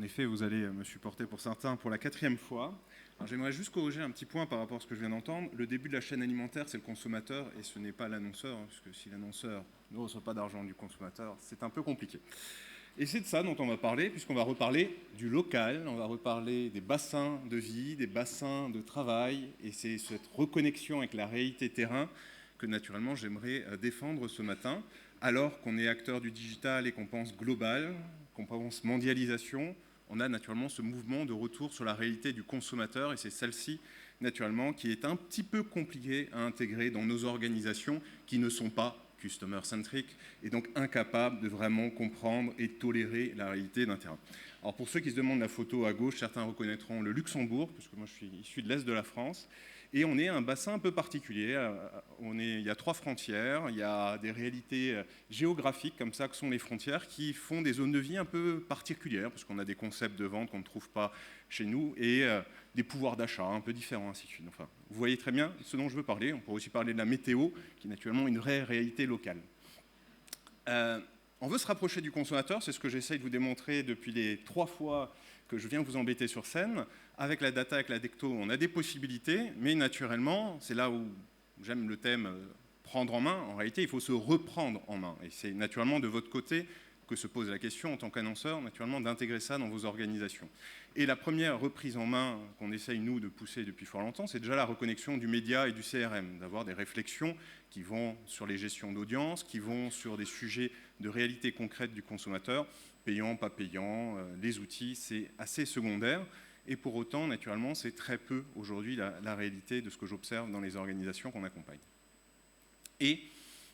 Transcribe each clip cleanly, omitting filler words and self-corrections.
En effet, vous allez me supporter pour certains pour la 4e fois. J'aimerais juste corriger un petit point par rapport à ce que je viens d'entendre. Le début de la chaîne alimentaire, c'est le consommateur et ce n'est pas l'annonceur, parce que si l'annonceur ne reçoit pas d'argent du consommateur, c'est un peu compliqué. Et c'est de ça dont on va parler, puisqu'on va reparler du local, on va reparler des bassins de vie, des bassins de travail, et c'est cette reconnexion avec la réalité terrain que naturellement j'aimerais défendre ce matin, alors qu'on est acteur du digital et qu'on pense global, qu'on pense mondialisation. On a naturellement ce mouvement de retour sur la réalité du consommateur, et c'est celle-ci, naturellement, qui est un petit peu compliquée à intégrer dans nos organisations qui ne sont pas customer-centric, et donc incapable de vraiment comprendre et tolérer la réalité d'un terrain. Alors pour ceux qui se demandent la photo à gauche, certains reconnaîtront le Luxembourg, puisque moi je suis issu de l'Est de la France, et on est un bassin un peu particulier. Il y a 3 frontières, il y a des réalités géographiques comme ça que sont les frontières qui font des zones de vie un peu particulières, parce qu'on a des concepts de vente qu'on ne trouve pas chez nous, et des pouvoirs d'achat un peu différents, ainsi de suite. Enfin, vous voyez très bien ce dont je veux parler. On pourrait aussi parler de la météo, qui est naturellement une vraie réalité locale. On veut se rapprocher du consommateur, c'est ce que j'essaye de vous démontrer depuis les 3 fois que je viens vous embêter sur scène. Avec la data, avec la Decto, on a des possibilités, mais naturellement, c'est là où j'aime le thème prendre en main. En réalité, il faut se reprendre en main. Et c'est naturellement de votre côté que se pose la question en tant qu'annonceur, naturellement, d'intégrer ça dans vos organisations. Et la première reprise en main qu'on essaye, nous, de pousser depuis fort longtemps, c'est déjà la reconnexion du média et du CRM, d'avoir des réflexions qui vont sur les gestions d'audience, qui vont sur des sujets de réalité concrète du consommateur, payant, pas payant, les outils, c'est assez secondaire. Et pour autant, naturellement, c'est très peu aujourd'hui la réalité de ce que j'observe dans les organisations qu'on accompagne. Et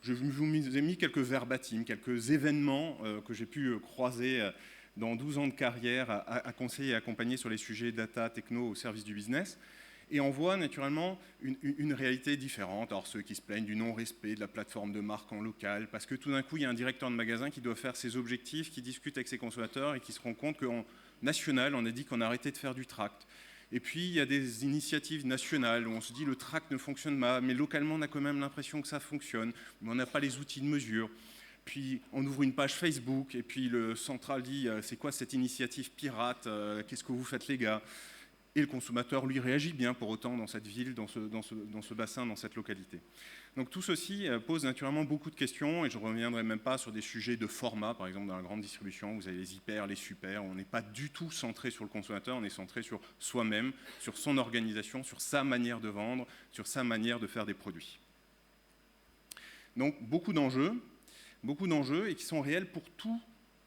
je vous ai mis quelques verbatims, quelques événements que j'ai pu croiser dans 12 ans de carrière à conseiller et accompagner sur les sujets data, techno au service du business. Et on voit naturellement une réalité différente. Alors ceux qui se plaignent du non-respect de la plateforme de marque en local, parce que tout d'un coup, il y a un directeur de magasin qui doit faire ses objectifs, qui discute avec ses consommateurs et qui se rend compte qu'en national, on a dit qu'on a arrêté de faire du tract. Et puis, il y a des initiatives nationales où on se dit le tract ne fonctionne pas, mais localement, on a quand même l'impression que ça fonctionne, mais on n'a pas les outils de mesure. Puis, on ouvre une page Facebook, et puis le central dit « c'est quoi cette initiative pirate? Qu'est-ce que vous faites, les gars ?» Et le consommateur, lui, réagit bien pour autant dans cette ville, dans ce bassin, dans cette localité. Donc tout ceci pose naturellement beaucoup de questions, et je ne reviendrai même pas sur des sujets de format. Par exemple, dans la grande distribution, vous avez les hyper, les super. On n'est pas du tout centré sur le consommateur, on est centré sur soi-même, sur son organisation, sur sa manière de vendre, sur sa manière de faire des produits. Donc beaucoup d'enjeux, et qui sont réels pour tout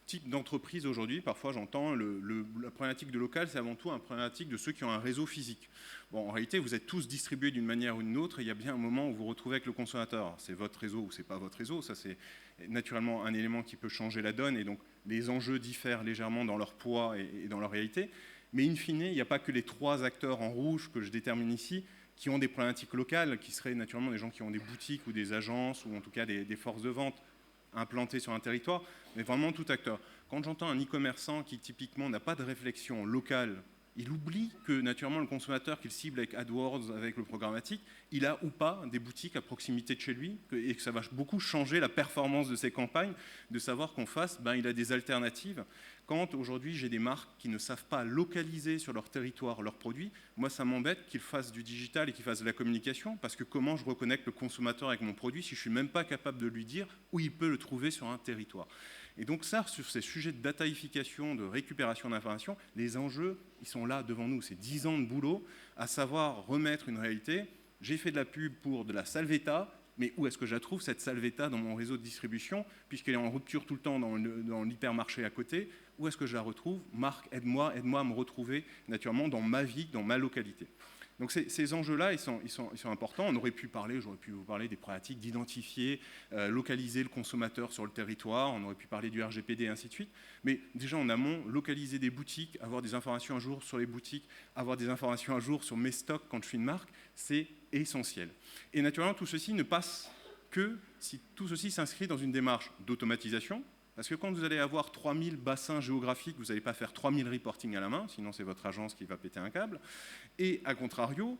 type d'entreprise aujourd'hui. Parfois, j'entends la problématique de local, c'est avant tout une problématique de ceux qui ont un réseau physique. Bon, en réalité, vous êtes tous distribués d'une manière ou d'une autre, et il y a bien un moment où vous vous retrouvez avec le consommateur. C'est votre réseau ou c'est pas votre réseau, ça c'est naturellement un élément qui peut changer la donne, et donc les enjeux diffèrent légèrement dans leur poids et dans leur réalité. Mais in fine, il n'y a pas que les 3 acteurs en rouge que je détermine ici qui ont des problématiques locales, qui seraient naturellement des gens qui ont des boutiques ou des agences, ou en tout cas des forces de vente implanté sur un territoire, mais vraiment tout acteur. Quand j'entends un e-commerçant qui typiquement n'a pas de réflexion locale, il oublie que naturellement le consommateur qu'il cible avec AdWords, avec le programmatique, il a ou pas des boutiques à proximité de chez lui, et que ça va beaucoup changer la performance de ses campagnes, de savoir qu'en face, il a des alternatives. Quand aujourd'hui j'ai des marques qui ne savent pas localiser sur leur territoire leurs produits, moi ça m'embête qu'ils fassent du digital et qu'ils fassent de la communication, parce que comment je reconnecte le consommateur avec mon produit si je ne suis même pas capable de lui dire où il peut le trouver sur un territoire. Et donc ça, sur ces sujets de dataification, de récupération d'informations, les enjeux, ils sont là devant nous. C'est 10 ans de boulot, à savoir remettre une réalité. J'ai fait de la pub pour de la Salvetta, mais où est-ce que je la trouve, cette Salvetta, dans mon réseau de distribution, puisqu'elle est en rupture tout le temps dans l'hypermarché à côté? Où est-ce que je la retrouve? Marc, aide-moi à me retrouver naturellement dans ma vie, dans ma localité. Donc ces enjeux-là, ils sont importants. J'aurais pu vous parler des problématiques d'identifier, localiser le consommateur sur le territoire, on aurait pu parler du RGPD et ainsi de suite. Mais déjà en amont, localiser des boutiques, avoir des informations à jour sur les boutiques, avoir des informations à jour sur mes stocks quand je suis une marque, c'est essentiel. Et naturellement, tout ceci ne passe que si tout ceci s'inscrit dans une démarche d'automatisation. Parce que quand vous allez avoir 3000 bassins géographiques, vous n'allez pas faire 3000 reporting à la main, sinon c'est votre agence qui va péter un câble. Et à contrario,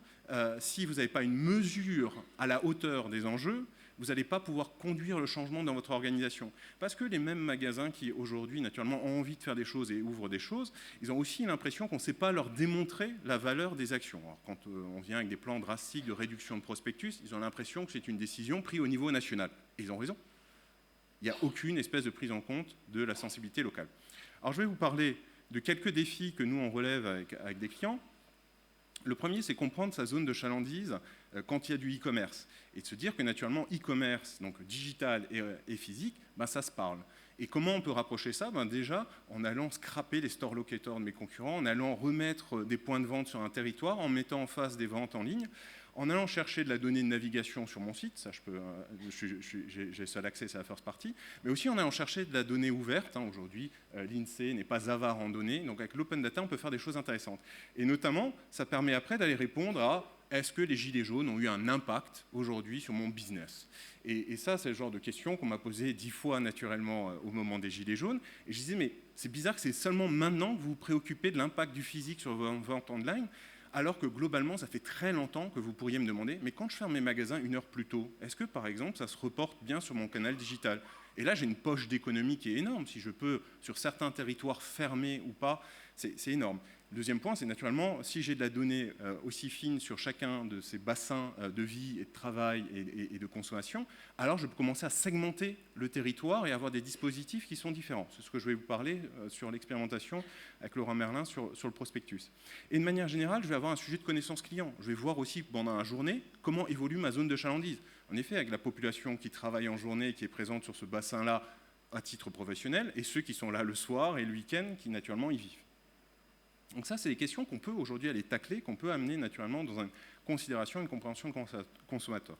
si vous n'avez pas une mesure à la hauteur des enjeux, vous n'allez pas pouvoir conduire le changement dans votre organisation. Parce que les mêmes magasins qui, aujourd'hui, naturellement, ont envie de faire des choses et ouvrent des choses, ils ont aussi l'impression qu'on ne sait pas leur démontrer la valeur des actions. Alors, quand on vient avec des plans drastiques de réduction de prospectus, ils ont l'impression que c'est une décision prise au niveau national. Et ils ont raison. Il n'y a aucune espèce de prise en compte de la sensibilité locale. Alors, je vais vous parler de quelques défis que nous, on relève avec des clients. Le premier, c'est comprendre sa zone de chalandise quand il y a du e-commerce. Et de se dire que, naturellement, e-commerce, donc digital et physique, ça se parle. Et comment on peut rapprocher ça? Déjà, en allant scraper les store locators de mes concurrents, en allant remettre des points de vente sur un territoire, en mettant en face des ventes en ligne, en allant chercher de la donnée de navigation sur mon site, ça j'ai seul accès, c'est la first party, mais aussi en allant chercher de la donnée ouverte. Aujourd'hui, l'INSEE n'est pas avare en données, donc avec l'open data, on peut faire des choses intéressantes. Et notamment, ça permet après d'aller répondre à est-ce que les gilets jaunes ont eu un impact aujourd'hui sur mon business? Et ça, c'est le genre de question qu'on m'a posé 10 fois naturellement au moment des gilets jaunes. Et je disais, mais c'est bizarre que c'est seulement maintenant que vous vous préoccupez de l'impact du physique sur vos ventes online, alors que globalement, ça fait très longtemps que vous pourriez me demander, mais quand je ferme mes magasins 1 heure plus tôt, est-ce que, par exemple, ça se reporte bien sur mon canal digital? Et là, j'ai une poche d'économie qui est énorme. Si je peux, sur certains territoires, fermer ou pas, c'est énorme. Le deuxième point, c'est naturellement, si j'ai de la donnée aussi fine sur chacun de ces bassins de vie et de travail et de consommation, alors je peux commencer à segmenter le territoire et avoir des dispositifs qui sont différents. C'est ce que je vais vous parler sur l'expérimentation avec Laurent Merlin sur le prospectus. Et de manière générale, je vais avoir un sujet de connaissance client. Je vais voir aussi pendant la journée comment évolue ma zone de chalandise. En effet, avec la population qui travaille en journée et qui est présente sur ce bassin-là à titre professionnel, et ceux qui sont là le soir et le week-end qui naturellement y vivent. Donc ça, c'est des questions qu'on peut aujourd'hui aller tacler, qu'on peut amener naturellement dans une considération, une compréhension de consommateur.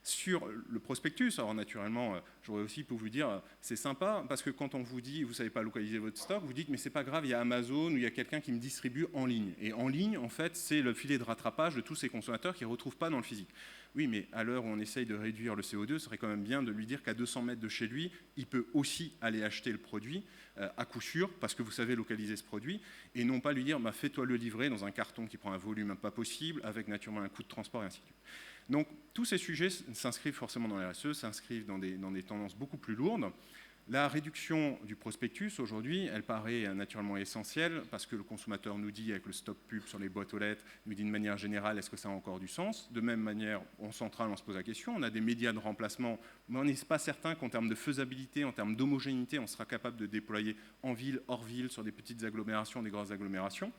Sur le prospectus, alors naturellement, j'aurais aussi pour vous dire, c'est sympa, parce que quand on vous dit, vous ne savez pas localiser votre stock, vous dites, mais c'est pas grave, il y a Amazon ou il y a quelqu'un qui me distribue en ligne. Et en ligne, en fait, c'est le filet de rattrapage de tous ces consommateurs qui ne retrouvent pas dans le physique. Oui, mais à l'heure où on essaye de réduire le CO2, ce serait quand même bien de lui dire qu'à 200 mètres de chez lui, il peut aussi aller acheter le produit à coup sûr, parce que vous savez localiser ce produit, et non pas lui dire, fais-toi le livrer dans un carton qui prend un volume pas possible, avec naturellement un coût de transport et ainsi de suite. Donc, tous ces sujets s'inscrivent forcément dans la RSE, s'inscrivent dans des tendances beaucoup plus lourdes. La réduction du prospectus, aujourd'hui, elle paraît naturellement essentielle parce que le consommateur nous dit, avec le stop pub sur les boîtes aux lettres, nous dit de manière générale, est-ce que ça a encore du sens? De même manière, en centrale, on se pose la question. On a des médias de remplacement, mais on n'est pas certain qu'en termes de faisabilité, en termes d'homogénéité, on sera capable de déployer en ville, hors ville, sur des petites agglomérations, des grosses agglomérations.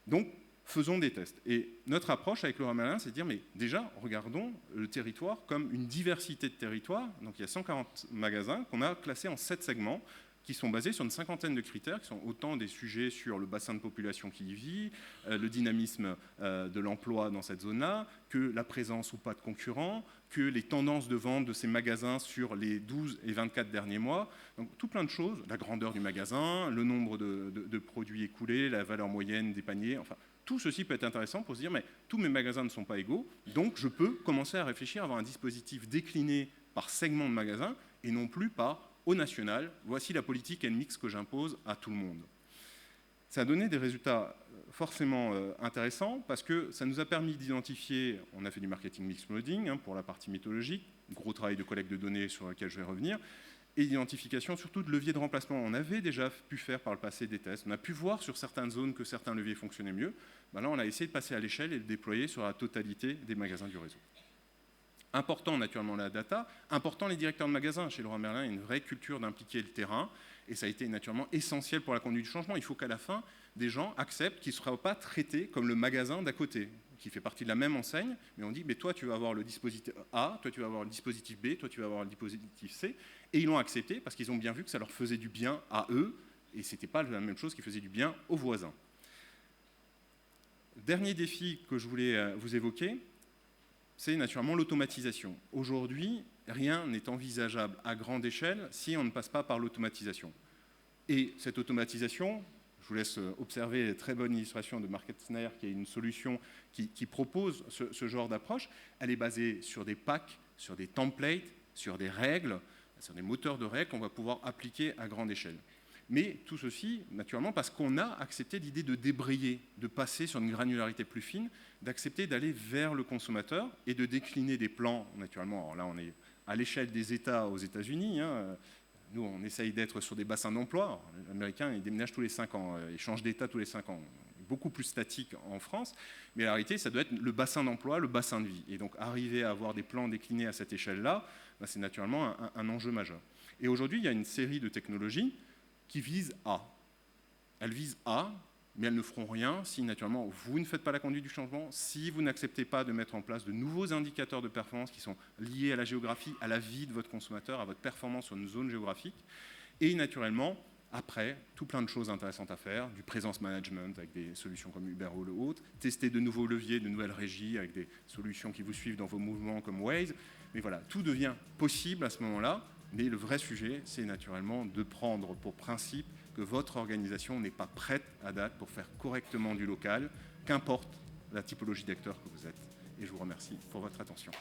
Donc, faisons des tests. Et notre approche avec Laurent Merlin, c'est de dire, mais déjà, regardons le territoire comme une diversité de territoires. Donc il y a 140 magasins qu'on a classés en 7 segments qui sont basés sur une cinquantaine de critères, qui sont autant des sujets sur le bassin de population qui y vit, le dynamisme de l'emploi dans cette zone-là, que la présence ou pas de concurrents, que les tendances de vente de ces magasins sur les 12 et 24 derniers mois. Donc tout plein de choses, la grandeur du magasin, le nombre de produits écoulés, la valeur moyenne des paniers, enfin tout ceci peut être intéressant pour se dire, mais tous mes magasins ne sont pas égaux, donc je peux commencer à réfléchir à avoir un dispositif décliné par segment de magasin et non plus par au national. Voici la politique et le mix que j'impose à tout le monde. Ça a donné des résultats forcément intéressants parce que ça nous a permis d'identifier, on a fait du marketing mix modeling pour la partie mythologique, gros travail de collecte de données sur lequel je vais revenir, et identification surtout de leviers de remplacement. On avait déjà pu faire par le passé des tests, on a pu voir sur certaines zones que certains leviers fonctionnaient mieux. Là, on a essayé de passer à l'échelle et de déployer sur la totalité des magasins du réseau. Important naturellement la data, important les directeurs de magasins. Chez Laurent Merlin, il y a une vraie culture d'impliquer le terrain et ça a été naturellement essentiel pour la conduite du changement. Il faut qu'à la fin, des gens acceptent qu'ils ne seront pas traités comme le magasin d'à côté, qui fait partie de la même enseigne, mais on dit, mais toi tu vas avoir le dispositif A, toi tu vas avoir le dispositif B, toi tu vas avoir le dispositif C, et ils l'ont accepté parce qu'ils ont bien vu que ça leur faisait du bien à eux, et ce n'était pas la même chose qui faisait du bien aux voisins. Dernier défi que je voulais vous évoquer, c'est naturellement l'automatisation. Aujourd'hui, rien n'est envisageable à grande échelle si on ne passe pas par l'automatisation. Et cette automatisation, je vous laisse observer la très bonne illustration de MarketSnare, qui est une solution qui propose ce genre d'approche. Elle est basée sur des packs, sur des templates, sur des règles, sur des moteurs de règles qu'on va pouvoir appliquer à grande échelle. Mais tout ceci, naturellement, parce qu'on a accepté l'idée de débrayer, de passer sur une granularité plus fine, d'accepter d'aller vers le consommateur et de décliner des plans, naturellement, alors là on est à l'échelle des États aux États-Unis. Nous, on essaye d'être sur des bassins d'emploi. L'Américain, il déménage tous les 5 ans, il change d'État tous les 5 ans. Beaucoup plus statique en France, mais la réalité, ça doit être le bassin d'emploi, le bassin de vie. Et donc, arriver à avoir des plans déclinés à cette échelle-là, c'est naturellement un enjeu majeur. Et aujourd'hui, il y a une série de technologies qui visent à. Elles visent à, mais elles ne feront rien si, naturellement, vous ne faites pas la conduite du changement, si vous n'acceptez pas de mettre en place de nouveaux indicateurs de performance qui sont liés à la géographie, à la vie de votre consommateur, à votre performance sur une zone géographique. Et naturellement, après, tout plein de choses intéressantes à faire, du présence management avec des solutions comme Uber ou le autre, tester de nouveaux leviers, de nouvelles régies avec des solutions qui vous suivent dans vos mouvements comme Waze. Mais voilà, tout devient possible à ce moment-là. Mais le vrai sujet, c'est naturellement de prendre pour principe que votre organisation n'est pas prête à date pour faire correctement du local, qu'importe la typologie d'acteurs que vous êtes. Et je vous remercie pour votre attention.